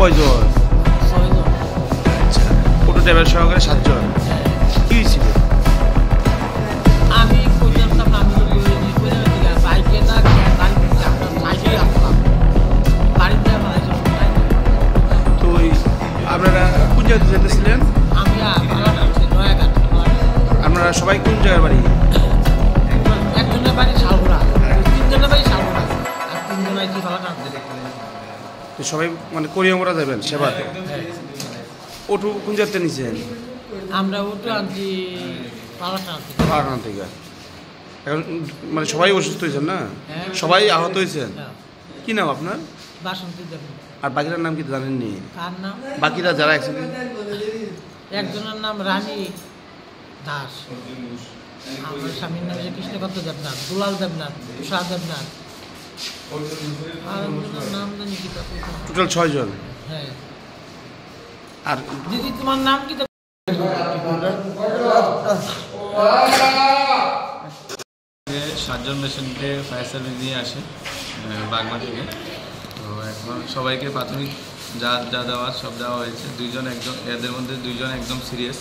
কয়জন? 6 জন। আচ্ছা, auto driver সহকারে 7 জন। কি হয়েছিল? আমি কই জানতাম না, আমি তো বলিনি কই জানতাম বাইকে না বাড়ি আমরা সাইকেলে আসলাম, বাড়িতে বানাইছিলাম। তো আপনারা কোন জায়গাতে যেতেছিলেন? আমি নয়াঘাট। আপনারা সবাই কোন জায়গার বাড়ি? একজনের বাড়ি শালগুড়া, 3 জনের বাড়ি শালগুড়া, আর 3 জন আইছি ভালো টানতে। তো সবাই মানে করিয়ামরা যাবেন সেবাতে? অটো কোন জায়গাতে নিয়েছেন? আমরা ওটা আনছি পালাটা আনছি। পাটনা থেকে। এখন মানে সবাই অসুস্থ হয়েছেন না? হ্যাঁ। সবাই আহত হয়েছেন? হ্যাঁ। কি নাম আপনার? বাসন্তী দেব। আর বাকিটার নাম কি জানেননি? কার নাম? বাকিরা যারা অ্যাক্সিডেন্ট? একজনের নাম রানী দাস, আমার স্বামীর নাম হচ্ছে কৃষ্ণকান্ত দেবনাথ, দুলাল দেবনাথ, উষা দেবনাথ, আর একজনের নাম জানি কি তা। টোটাল 6 জন। হ্যাঁ। আর দিদি তোমার নাম কি? 7 জন পেশেন্টকে ফায়ার সার্ভিস নিয়ে আসে বাগমা থেকে। তো এখন সবাইকে প্রাথমিক যা দেওয়ার সব দেওয়া হয়েছে। এদের মধ্যে 2 জন একদম সিরিয়াস।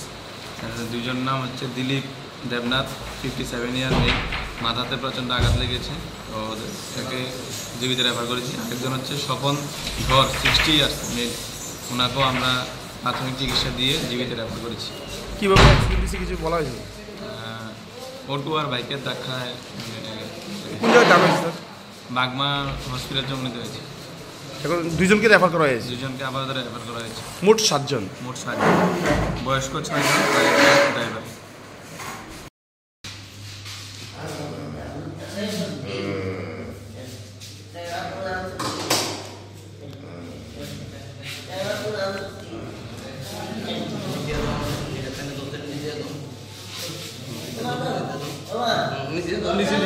2 জন নাম হচ্ছে দিলীপ দেবনাথ, 57 ইয়ার মেয়ে, মাথাতে প্রচণ্ড আঘাত লেগেছে, তো তাকে জীবিত রেফার করেছি। আরেকজন হচ্ছে স্বপন ধর, 60 ইয়ার্স মেয়ে, ওনাকেও আমরা প্রাথমিক চিকিৎসা দিয়ে জীবিত রেফার করেছি। কীভাবে অ্যাক্সিডেন্ট হয়েছে কিছু বলা হয়েছে? অটো আর বাইকের ধাক্কায় কোন জায়গায় দাম হয়েছে স্যার? বাগমা হসপিটাল জমিতে হয়েছে। এখন 2 জনকে রেফার করা হয়েছে? 2 জনকে আপাতত রেফার করা হয়েছে। মোট 7 জন। মোট 7 জন, বয়স্ক 6 জন, ড্রাইভার। নিচে